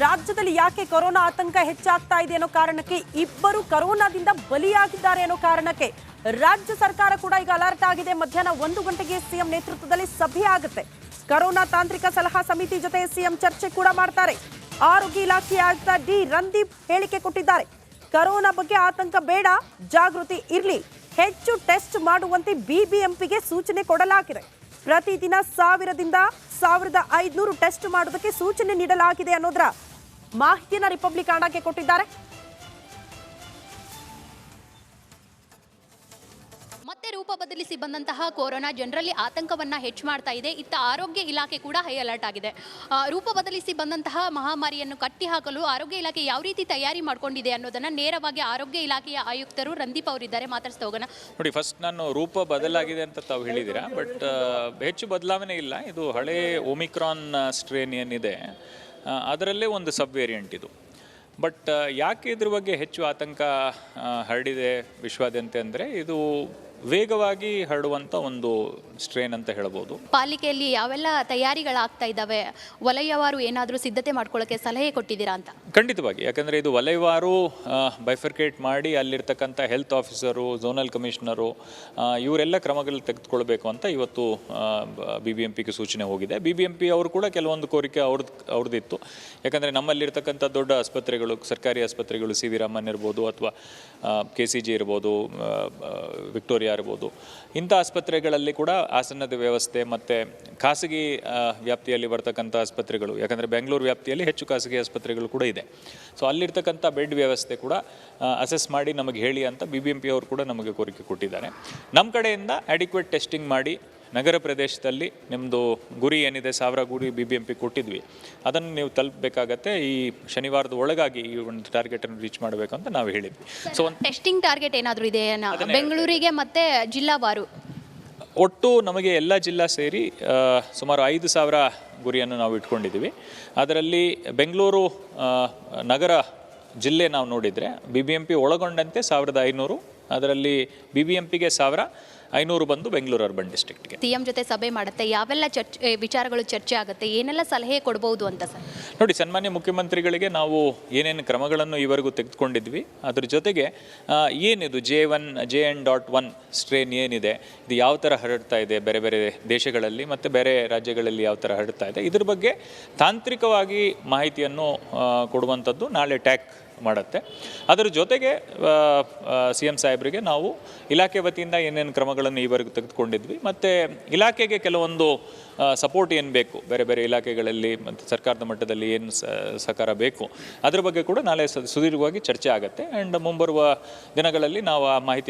ರಾಜ್ಯದಲ್ಲಿ ಯಾಕೆ ಕೊರೋನಾ ಆತಂಕ ಹೆಚ್ಚಾಗ್ತಾ ಇದೆ ಅನ್ನೋ ಕಾರಣಕ್ಕೆ ಇಬ್ಬರು ಕೊರೋನಾದಿಂದ ಬಲಿಯಾಗಿದ್ದಾರೆ ಅನ್ನೋ ಕಾರಣಕ್ಕೆ ರಾಜ್ಯ ಸರ್ಕಾರ ಕೂಡ ಈಗ ಅಲರ್ಟ್ ಆಗಿದೆ. ಮಧ್ಯಾಹ್ನ 1 ಗಂಟೆಗೆ ಸಿಎಂ ನೇತೃತ್ವದಲ್ಲಿ ಸಭೆ ಆಗುತ್ತೆ. ಕೊರೋನಾ ತಾಂತ್ರಿಕ ಸಲಹಾ ಸಮಿತಿ ಜೊತೆ ಸಿಎಂ ಚರ್ಚೆ ಕೂಡ ಮಾಡ್ತಾರೆ. ಆರೋಗ್ಯ ಇಲಾಖೆ ಆಯುಕ್ತ ಡಿ ರಂದೀಪ್ ಹೇಳಿಕೆ ಕೊಟ್ಟಿದ್ದಾರೆ. ಕೊರೋನಾ ಬಗ್ಗೆ ಆತಂಕ ಬೇಡ, ಜಾಗೃತಿ ಇರಲಿ, ಹೆಚ್ಚು ಟೆಸ್ಟ್ ಮಾಡುವಂತೆ ಬಿಬಿಎಂಪಿಗೆ ಸೂಚನೆ ಕೊಡಲಾಗಿದೆ. ಪ್ರತಿದಿನ 1000ದಿಂದ 1500 ಟೆಸ್ಟ್ ಮಾಡೋದಕ್ಕೆ ಸೂಚನೆ ನೀಡಲಾಗಿದೆ ಅನ್ನೋದರ ಮಾಹಿತಿಯನ್ನು ರಿಪಬ್ಲಿಕ್ ಕನ್ನಡಕ್ಕೆ ಕೊಟ್ಟಿದ್ದಾರೆ. ಮತ್ತೆ ರೂಪ ಬದಲಿಸಿ ಬಂದಂತಹ ಕೊರೋನಾ ಜನರಲ್ಲಿ ಆತಂಕವನ್ನ ಹೆಚ್ಚು ಮಾಡ್ತಾ ಇದೆ. ಇತ್ತ ಆರೋಗ್ಯ ಇಲಾಖೆ ಕೂಡ ಹೈ ಅಲರ್ಟ್ ಆಗಿದೆ. ರೂಪ ಬದಲಿಸಿ ಬಂದಂತಹ ಮಹಾಮಾರಿಯನ್ನು ಕಟ್ಟಿ ಹಾಕಲು ಆರೋಗ್ಯ ಇಲಾಖೆ ಯಾವ ರೀತಿ ತಯಾರಿ ಮಾಡ್ಕೊಂಡಿದೆ ಅನ್ನೋದನ್ನ ನೇರವಾಗಿ ಆರೋಗ್ಯ ಇಲಾಖೆಯ ಆಯುಕ್ತರು ರಂದೀಪ್ ಅವರಿದ್ದಾರೆ, ಮಾತಾಡ್ಸ್ತಾ ಹೋಗೋಣ. ನೋಡಿ, ಫಸ್ಟ್ ನಾನು ರೂಪ ಬದಲಾಗಿದೆ ಅಂತ ತಾವು ಹೇಳಿದ್ದೀರಾ, ಬಟ್ ಹೆಚ್ಚು ಬದಲಾವಣೆ ಇಲ್ಲ. ಇದು ಹಳೆ ಒಮಿಕ್ರಾನ್ ಸ್ಟ್ರೇನ್ ಏನಿದೆ ಅದರಲ್ಲೇ ಒಂದು ಸಬ್ ವೇರಿಯಂಟ್ ಇದು. ಬಟ್ ಯಾಕೆ ಇದ್ರ ಬಗ್ಗೆ ಹೆಚ್ಚು ಆತಂಕ ಹರಡಿದೆ ವಿಶ್ವಾದ್ಯಂತ ಅಂದರೆ ಇದು ವೇಗವಾಗಿ ಹರಡುವಂಥ ಒಂದು ಸ್ಟ್ರೇನ್ ಅಂತ ಹೇಳ್ಬೋದು. ಪಾಲಿಕೆಯಲ್ಲಿ ಯಾವೆಲ್ಲ ತಯಾರಿಗಳಾಗ್ತಾ ಇದ್ದಾವೆ, ವಲಯವಾರು ಏನಾದರೂ ಸಿದ್ಧತೆ ಮಾಡ್ಕೊಳ್ಳೋಕ್ಕೆ ಸಲಹೆ ಕೊಟ್ಟಿದ್ದೀರಾ ಅಂತ? ಖಂಡಿತವಾಗಿ, ಯಾಕಂದರೆ ಇದು ವಲಯವಾರು ಬೈಫರ್ಕೇಟ್ ಮಾಡಿ ಅಲ್ಲಿರ್ತಕ್ಕಂಥ ಹೆಲ್ತ್ ಆಫೀಸರು, ಝೋನಲ್ ಕಮಿಷನರು ಇವರೆಲ್ಲ ಕ್ರಮಗಳು ತೆಗೆದುಕೊಳ್ಬೇಕು ಅಂತ ಇವತ್ತು BBMPಗೆ ಸೂಚನೆ ಹೋಗಿದೆ. BBMP ಅವರು ಕೂಡ ಕೆಲವೊಂದು ಕೋರಿಕೆ ಅವ್ರದ್ದಿತ್ತು. ಯಾಕಂದರೆ ನಮ್ಮಲ್ಲಿರ್ತಕ್ಕಂಥ ದೊಡ್ಡ ಆಸ್ಪತ್ರೆಗಳು, ಸರ್ಕಾರಿ ಆಸ್ಪತ್ರೆಗಳು, ಸಿ ವಿ ರಾಮನ್ ಇರ್ಬೋದು ಅಥವಾ KCG ಇರ್ಬೋದು, ವಿಕ್ಟೋರಿಯಾ ಇರ್ಬೋದು, ಇಂಥ ಆಸ್ಪತ್ರೆಗಳಲ್ಲಿ ಕೂಡ ಆಸನದ ವ್ಯವಸ್ಥೆ ಮತ್ತು ಖಾಸಗಿ ವ್ಯಾಪ್ತಿಯಲ್ಲಿ ಬರ್ತಕ್ಕಂಥ ಆಸ್ಪತ್ರೆಗಳು, ಯಾಕಂದರೆ ಬೆಂಗಳೂರು ವ್ಯಾಪ್ತಿಯಲ್ಲಿ ಹೆಚ್ಚು ಖಾಸಗಿ ಆಸ್ಪತ್ರೆಗಳು ಕೂಡ ಇದೆ. ಸೊ ಅಲ್ಲಿರ್ತಕ್ಕಂಥ ಬೆಡ್ ವ್ಯವಸ್ಥೆ ಕೂಡ ಅಸೆಸ್ ಮಾಡಿ ನಮಗೆ ಹೇಳಿ ಅಂತ BBMP ಅವರು ಕೂಡ ನಮಗೆ ಕೋರಿಕೆ ಕೊಟ್ಟಿದ್ದಾರೆ. ನಮ್ಮ ಕಡೆಯಿಂದ ಅಡಿಕ್ವೇಟ್ ಟೆಸ್ಟಿಂಗ್ ಮಾಡಿ ನಗರ ಪ್ರದೇಶದಲ್ಲಿ ನಿಮ್ಮದು ಗುರಿ ಏನಿದೆ 1000 ಗುರಿ BBMP ಕೊಟ್ಟಿದ್ವಿ, ಅದನ್ನು ನೀವು ತಲುಪಬೇಕಾಗತ್ತೆ. ಈ ಶನಿವಾರದ ಒಳಗಾಗಿ ಈ ಒಂದು ಟಾರ್ಗೆಟನ್ನು ರೀಚ್ ಮಾಡಬೇಕು ಅಂತ ನಾವು ಹೇಳಿದ್ವಿ. ಸೊ ಒಂದು ಟೆಸ್ಟಿಂಗ್ ಟಾರ್ಗೆಟ್ ಏನಾದರೂ ಇದೆ ಬೆಂಗಳೂರಿಗೆ ಮತ್ತು ಜಿಲ್ಲಾವಾರು? ಒಟ್ಟು ನಮಗೆ ಎಲ್ಲ ಜಿಲ್ಲಾ ಸೇರಿ ಸುಮಾರು 5000 ಗುರಿಯನ್ನು ನಾವು ಇಟ್ಕೊಂಡಿದ್ದೀವಿ. ಅದರಲ್ಲಿ ಬೆಂಗಳೂರು ನಗರ ಜಿಲ್ಲೆ ನಾವು ನೋಡಿದರೆ BBMP ಒಳಗೊಂಡಂತೆ 1500, ಅದರಲ್ಲಿ BBMPಗೆ 1500 ಬಂದು ಬೆಂಗಳೂರು ಅರ್ಬನ್ ಡಿಸ್ಟ್ರಿಕ್ಟ್ಗೆ. ಸಿಎಂ ಜೊತೆ ಸಭೆ ಮಾಡುತ್ತೆ, ಯಾವೆಲ್ಲ ವಿಚಾರಗಳು ಚರ್ಚೆ ಆಗುತ್ತೆ, ಏನೆಲ್ಲ ಸಲಹೆ ಕೊಡ್ಬೋದು ಅಂತ ಸರ್? ನೋಡಿ, ಸನ್ಮಾನ್ಯ ಮುಖ್ಯಮಂತ್ರಿಗಳಿಗೆ ನಾವು ಏನೇನು ಕ್ರಮಗಳನ್ನು ಈವರೆಗೂ ತೆಗೆದುಕೊಂಡಿದ್ವಿ, ಅದ್ರ ಜೊತೆಗೆ ಏನಿದು JN.1 ಸ್ಟ್ರೇನ್ ಏನಿದೆ, ಇದು ಯಾವ ಥರ ಹರಡ್ತಾ ಇದೆ ಬೇರೆ ಬೇರೆ ದೇಶಗಳಲ್ಲಿ ಮತ್ತು ಬೇರೆ ರಾಜ್ಯಗಳಲ್ಲಿ ಯಾವ ಥರ ಹರಡ್ತಾ ಇದೆ, ಇದ್ರ ಬಗ್ಗೆ ತಾಂತ್ರಿಕವಾಗಿ ಮಾಹಿತಿಯನ್ನು ಕೊಡುವಂಥದ್ದು ನಾಳೆ ಟ್ಯಾಕ್ ಮಾಡುತ್ತೆ. ಅದರ ಜೊತೆಗೆ CM ಸಾಹೇಬರಿಗೆ ನಾವು ಇಲಾಖೆ ವತಿಯಿಂದ ಏನೇನು ಕ್ರಮಗಳನ್ನು ಈವರೆಗೂ ತೆಗೆದುಕೊಂಡಿದ್ವಿ ಮತ್ತು ಇಲಾಖೆಗೆ ಕೆಲವೊಂದು ಸಪೋರ್ಟ್ ಏನು ಬೇಕು, ಬೇರೆ ಬೇರೆ ಇಲಾಖೆಗಳಲ್ಲಿ ಮತ್ತು ಸರ್ಕಾರದ ಮಟ್ಟದಲ್ಲಿ ಏನು ಸಹಕಾರ ಬೇಕು, ಅದರ ಬಗ್ಗೆ ಕೂಡ ನಾಳೆ ಸುದೀರ್ಘವಾಗಿ ಚರ್ಚೆ ಆಗುತ್ತೆ. ಆ್ಯಂಡ್ ಮುಂಬರುವ ದಿನಗಳಲ್ಲಿ ನಾವು ಆ ಮಾಹಿತಿ